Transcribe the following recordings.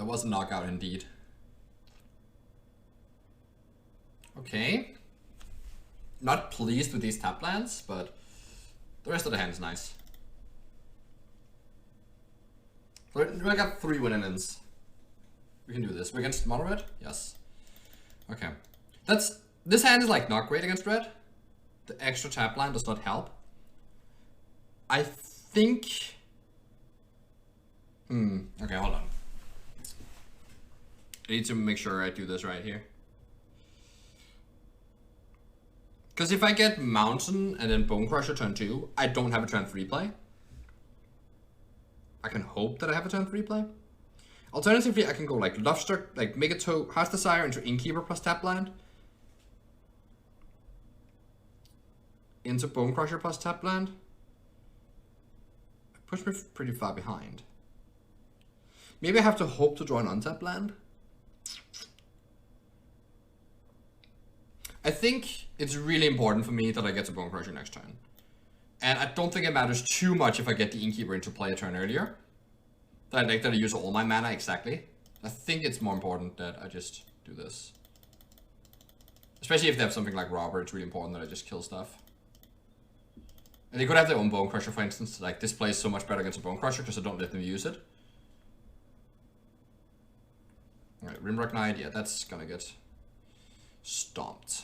That was a knockout indeed. Okay. Not pleased with these tap lands, but the rest of the hand is nice. We got 3 win-ins. We can do this. We're against mono red? Yes. Okay. This hand is like not great against red. The extra tap land does not help. I think... Okay, hold on. I need to make sure I do this right here. Because if I get Mountain and then Bone Crusher turn 2, I don't have a turn 3 play. I can hope that I have a turn 3 play. Alternatively, I can go like Lovestruck, like make a Heart's Desire into Innkeeper plus tap land. Into Bone Crusher plus tap land. Push me pretty far behind. Maybe I have to hope to draw an untap land. I think it's really important for me that I get to Bone Crusher next turn. And I don't think it matters too much if I get the Innkeeper into play a turn earlier. That I use all my mana exactly. I think it's more important that I just do this. Especially if they have something like Robber, it's really important that I just kill stuff. And they could have their own Bone Crusher, for instance. Like, this plays so much better against a Bone Crusher because I don't let them use it. Alright, Rimrock Knight, yeah, that's gonna get stomped.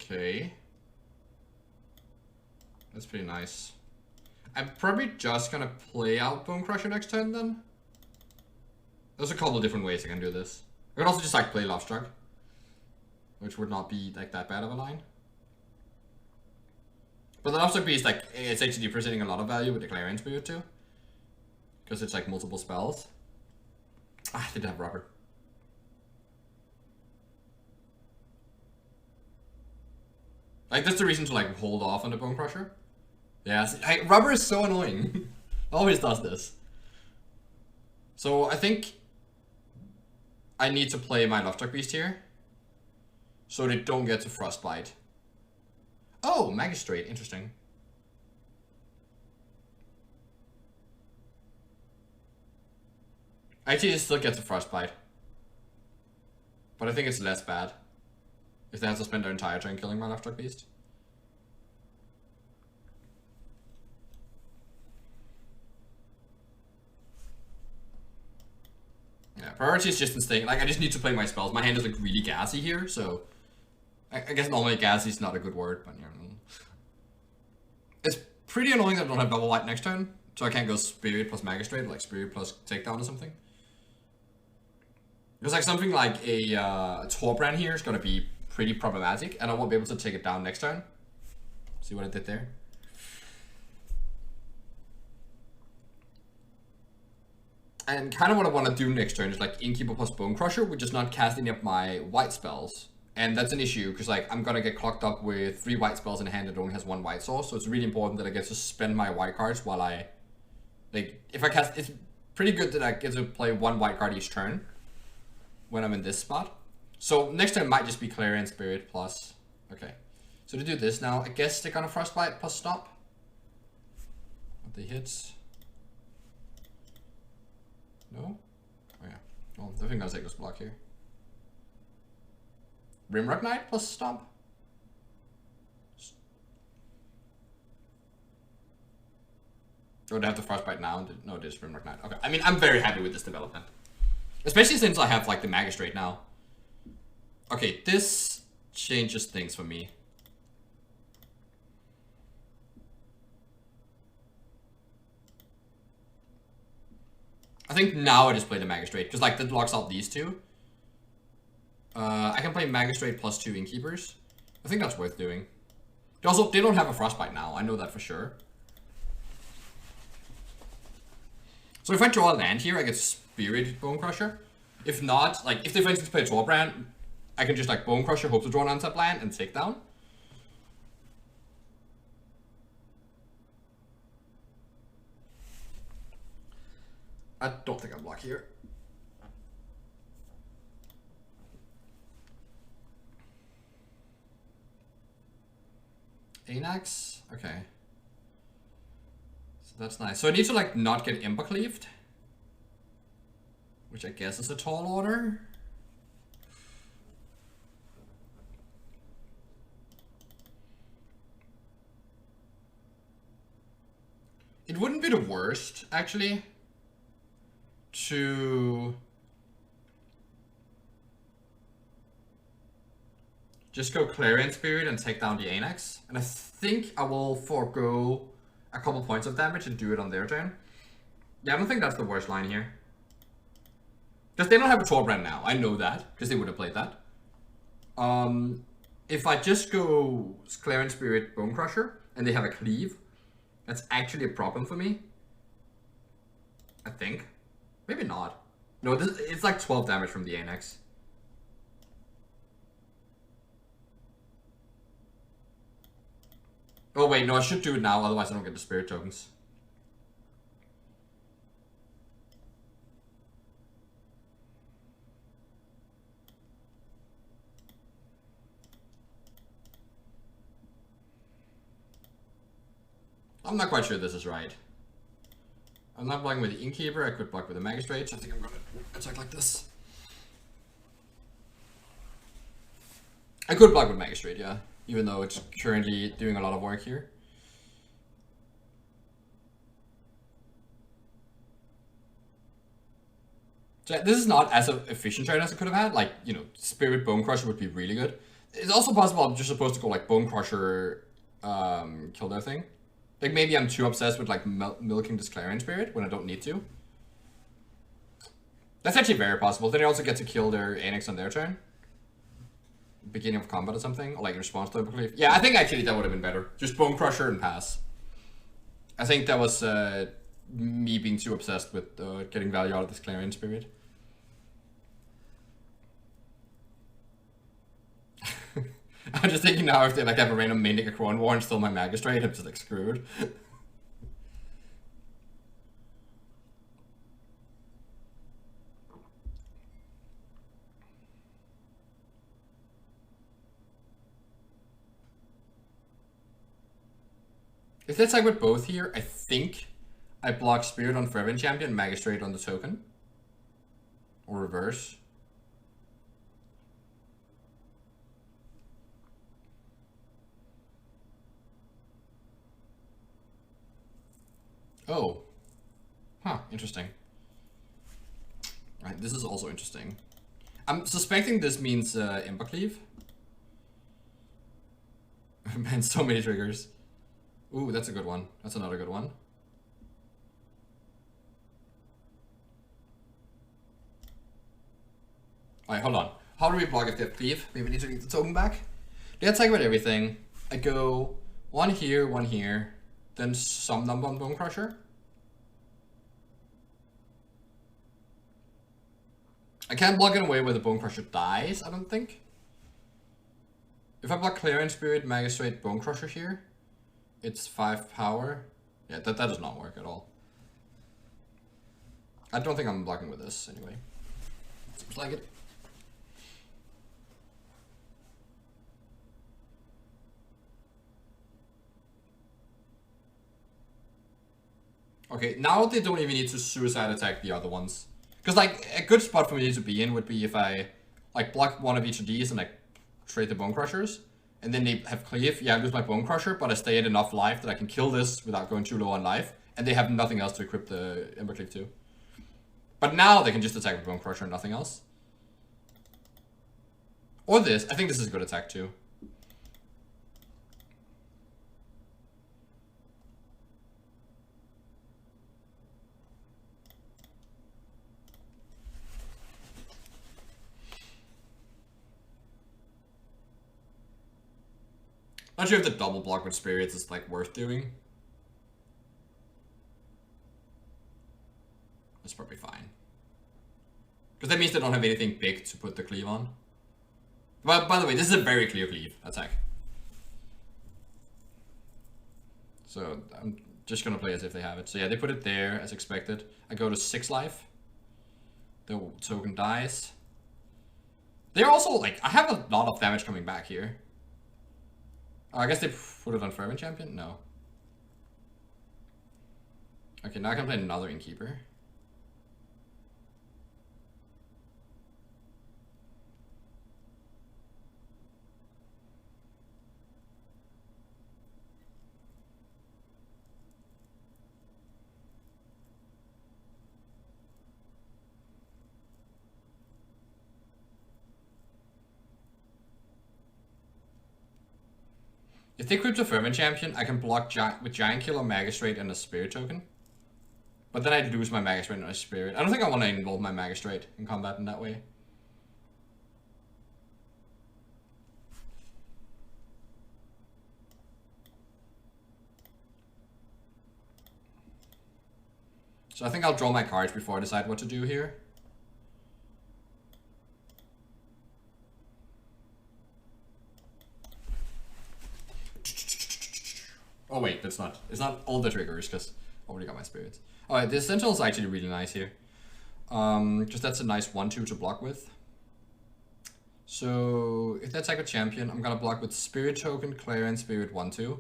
Okay. That's pretty nice. I'm probably just gonna play out Bone Crusher next turn then. There's a couple different ways I can do this. I could also just like play Lovestruck, which would not be like that bad of a line. But the Lovestruck Beast, like, it's actually presenting a lot of value with the Clarion Spirit too. Because it's like multiple spells. Ah, I didn't have Rubber. Like, that's the reason to like hold off on the Bone Crusher. Yeah, Rubber is so annoying. Always does this. So I think I need to play my Lovestruck Beast here, so they don't get to Frostbite. Oh, Magistrate, interesting. Actually, it still gets a Frostbite, but I think it's less bad if they have to spend their entire turn killing my Lovestruck Beast. Yeah, priority is just instinct. Like, I just need to play my spells. My hand is like really gassy here, so I guess normally gassy is not a good word, but you know. It's pretty annoying that I don't have double white next turn, so I can't go Spirit plus Magistrate, like Spirit plus Takedown or something. Because like something like a Torbrand here is gonna be pretty problematic, and I won't be able to take it down next turn. See what I did there? And kind of what I want to do next turn is like Innkeeper plus Bone Crusher, which is not casting up my white spells. And that's an issue, because like I'm gonna get clocked up with 3 white spells in a hand that only has 1 white source, so it's really important that I get to spend my white cards while I... Like, if I cast... It's pretty good that I get to play 1 white card each turn when I'm in this spot. So next turn might just be Clarion Spirit plus... Okay. So to do this now, I guess they're gonna Frostbite plus Stomp. What they hits... No? Oh yeah. Well, I think I'll take this block here. Rimrock Knight plus Stomp? Oh, they have the Frostbite now? No, it is Rimrock Knight. Okay. I mean, I'm very happy with this development. Especially since I have, like, the Magistrate now. Okay, this changes things for me. I think now I just play the Magistrate, because like that blocks out these 2. I can play Magistrate plus 2 Innkeepers. I think that's worth doing. They don't have a Frostbite now, I know that for sure. So if I draw a land here, I get Spirit Bone Crusher. If not, like if they for instance play a Torbrand, I can just like Bone Crusher, hope to draw an untap land, and take down. I don't think I block here. Anax? Okay. So that's nice. So I need to like not get Ember Cleaved. Which I guess is a tall order. It wouldn't be the worst, actually, to just go Clarion Spirit and take down the Anax. And I think I will forego a couple points of damage and do it on their turn. Yeah, I don't think that's the worst line here. Because they don't have a Torbrand now. I know that, because they would have played that. If I just go Clarion Spirit Bone Crusher, and they have a Cleave, that's actually a problem for me. I think. Maybe not. No, it's like 12 damage from the Anax. Oh wait, no, I should do it now, otherwise I don't get the spirit tokens. I'm not quite sure this is right. I'm not blocking with the Innkeeper, I could block with the Magistrate, so I think I'm gonna attack like this. I could block with Magistrate, yeah. Even though it's currently doing a lot of work here. So this is not as efficient turn as I could have had. Like, you know, Spirit Bone Crusher would be really good. It's also possible I'm just supposed to go like Bone Crusher, kill their thing. Like maybe I'm too obsessed with like milking this Clarion Spirit when I don't need to. That's actually very possible. Then I also get to kill their Anax on their turn. Beginning of combat or something, or like in response to a belief. Yeah, I think actually that would have been better. Just Bone Crusher and pass. I think that was me being too obsessed with getting value out of this Clarion Spirit. I'm just thinking now if they like have a random main deck a Crown War and still my Magistrate, I'm just like screwed. If that's like with both here, I think I block Spirit on Forever Champion, Magistrate on the token. Or reverse. Oh. Huh, interesting. Right, this is also interesting. I'm suspecting this means Ember Cleave. Man, so many triggers. Ooh, that's a good one. That's another good one. Alright, hold on. How do we block if they have Cleave? Maybe we need to get the token back. Let's talk about everything. I go one here, then some number on Bone Crusher. I can't block it away where the Bone Crusher dies, I don't think. If I block Clarion Spirit, Magistrate, Bone Crusher here, it's 5 power. Yeah, that does not work at all. I don't think I'm blocking with this anyway. Seems like it. Okay, now they don't even need to suicide attack the other ones. Because like a good spot for me to be in would be if I like block one of each of these and like trade the Bone Crushers. And then they have Cleave, yeah, I lose my Bone Crusher, but I stay at enough life that I can kill this without going too low on life. And they have nothing else to equip the Ember Cleave to. But now they can just attack with Bone Crusher and nothing else. Or this, I think this is a good attack too. Not sure if the double block with spirits is like worth doing. That's probably fine. Because that means they don't have anything big to put the cleave on. But by the way, this is a very clear cleave attack. So I'm just gonna play as if they have it. So yeah, they put it there as expected. I go to 6 life. The token dies. They're also like, I have a lot of damage coming back here. I guess they put it on Fervent Champion? No. Okay, now I can play another Innkeeper. If they equip the Fervent Champion, I can block with Giant Killer, Magistrate, and a Spirit token. But then I'd lose my Magistrate and my Spirit. I don't think I want to involve my Magistrate in combat in that way. So I think I'll draw my cards before I decide what to do here. Oh wait, that's not. It's not all the triggers because I already got my spirits. Alright, this Sentinel is actually really nice here. Because that's a nice 1-2 to block with. So if that's like a champion, I'm gonna block with Spirit Token, Clarion, Spirit 1-2. So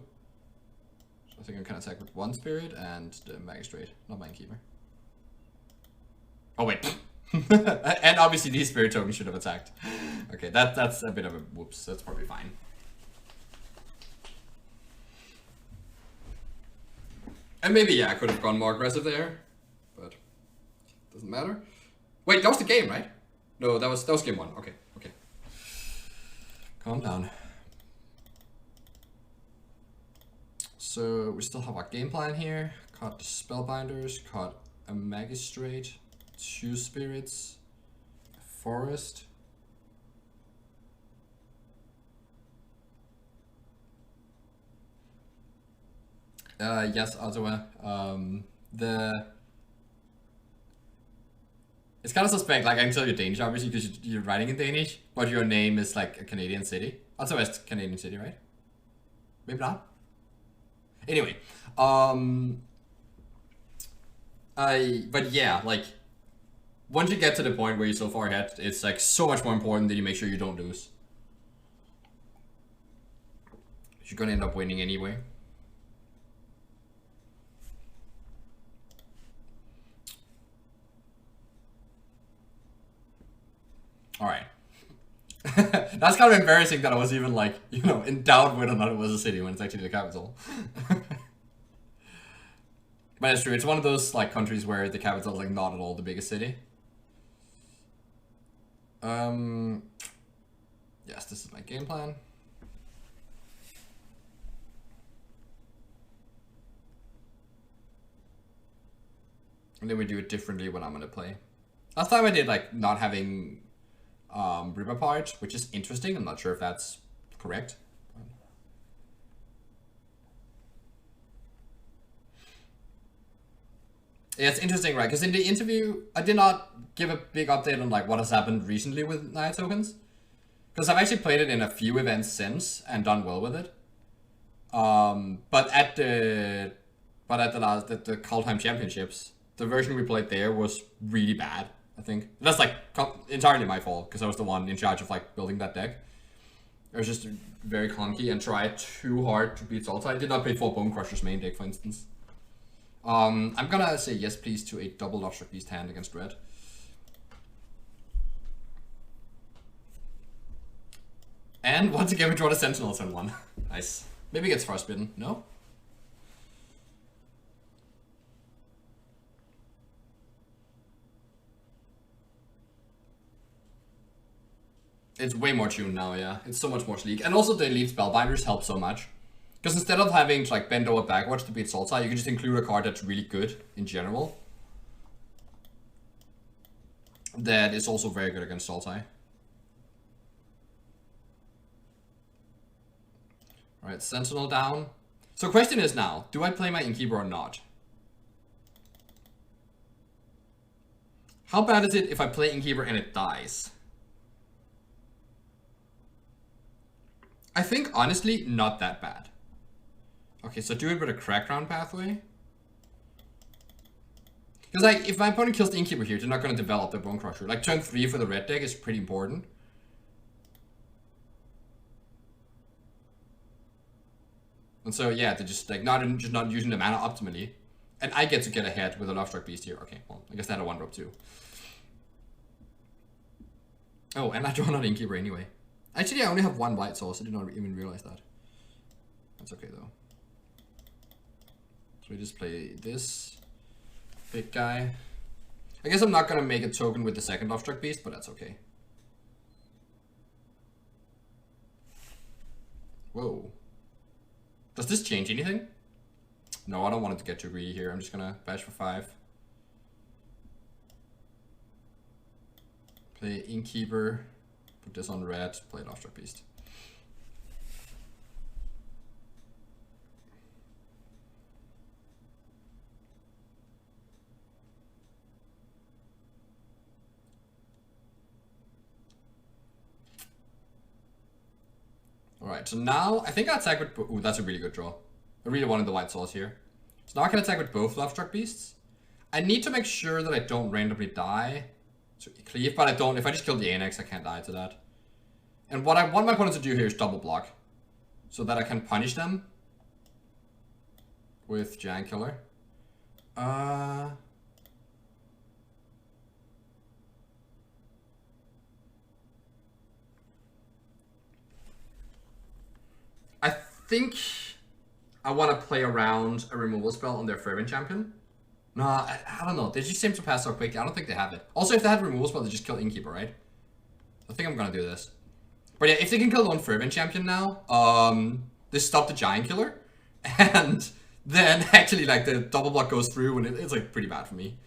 I think I can attack with 1 Spirit and the Magistrate, not my Innkeeper. Oh wait. And obviously these Spirit tokens should have attacked. Okay, that's a bit of a whoops. That's probably fine. And maybe, yeah, I could have gone more aggressive there, but doesn't matter. Wait, that was the game, right? No, that was game 1. Okay, okay. Calm down. So we still have our game plan here. Caught the Spellbinders, caught a Magistrate, 2 Spirits, a Forest. Yes, Ottawa. It's kind of suspect, like I can tell you're Danish obviously because you're writing in Danish, but your name is like a Canadian city. Ottawa is a Canadian city, right? Maybe not. Anyway, but yeah, like once you get to the point where you're so far ahead, it's like so much more important that you make sure you don't lose. You're gonna end up winning anyway. Alright. That's kind of embarrassing that I was even like, you know, in doubt whether or not it was a city when it's actually the capital. But it's true, it's one of those like countries where the capital is like not at all the biggest city. Yes, this is my game plan. And then we do it differently when I'm gonna play. Last time I did like not having River Part, which is interesting. I'm not sure if that's correct. Yeah, it's interesting, right? Because in the interview, I did not give a big update on like what has happened recently with Naya tokens. Because I've actually played it in a few events since and done well with it. But at the Kaldheim Championships, the version we played there was really bad. I think that's like entirely my fault because I was the one in charge of like building that deck. It was just very clunky and tried too hard to beat Salta. I did not play for Bone Crusher's main deck, for instance. I'm gonna say yes please to a double Lovestruck Beast hand against red. And once again we draw the Sentinels on 1. Nice. Maybe it gets frostbitten. No? It's way more tuned now, yeah. It's so much more sleek. And also the elite Spellbinders help so much. Because instead of having to like bend over backwards to beat Salsa, you can just include a card that's really good in general. That is also very good against Salsa. Alright, Sentinel down. So question is now, do I play my Innkeeper or not? How bad is it if I play Innkeeper and it dies? I think, honestly, not that bad. Okay, so do it with a Crackground pathway. Because, like, if my opponent kills the Innkeeper here, they're not going to develop the Bone Crusher. Like, turn 3 for the red deck is pretty important. And so yeah, they're just like not using the mana optimally. And I get to get ahead with a Lovestruck Beast here. Okay, well, I guess they had a 1-drop too. Oh, and I draw an Innkeeper anyway. Actually, I only have 1 white source. I did not even realize that. That's okay though. So we just play this big guy. I guess I'm not gonna make a token with the second Lovestruck Beast, but that's okay. Whoa. Does this change anything? No, I don't want it to get too greedy here. I'm just gonna bash for 5. Play Innkeeper. Put this on red. Play Lovestruck Beast. Alright, so now I think I attack with... Ooh, that's a really good draw. I really wanted the white source here. So now I can attack with both Lovestruck Beasts. I need to make sure that I don't randomly die to cleave, but I don't. If I just kill the Annex, I can't die to that. And what I want my opponent to do here is double block, so that I can punish them with Giant Killer. I think I want to play around a removal spell on their Fervent Champion. No, I don't know. They just seem to pass so quickly. I don't think they have it. Also, if they had removal spell, they just kill Innkeeper, right? I think I'm gonna do this. But yeah, if they can kill one Fervent Champion now, they stop the Giant Killer, and then actually like the double block goes through, and it's like pretty bad for me.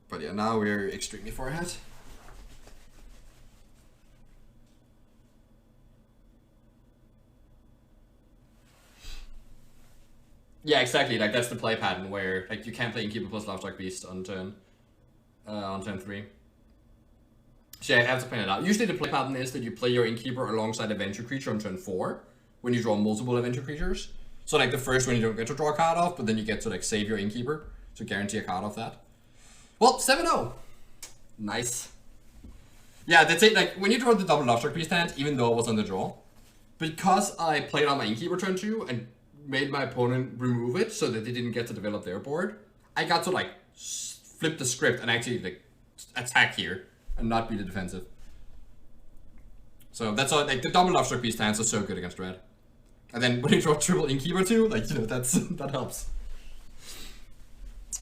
But yeah, now we're extremely far ahead. Yeah, exactly. Like that's the play pattern where like you can't play Innkeeper plus Lovestruck Beast on turn 3. So yeah, I have to plan it out. Usually the play pattern is that you play your Innkeeper alongside Adventure Creature on turn 4 when you draw multiple Adventure Creatures. So like the first one you don't get to draw a card off, but then you get to like save your Innkeeper to guarantee a card off that. Well, 7-0. Nice. Yeah, that's it. Like when you draw the double Lovestruck Beast hand, even though I was on the draw, because I played on my Innkeeper turn 2 and made my opponent remove it so that they didn't get to develop their board, I got to like flip the script and actually like attack here and not be the defensive. So that's all. Like the double Lovestruck Beast hands are so good against red. And then when you draw triple Innkeeper too, like, you know, that helps.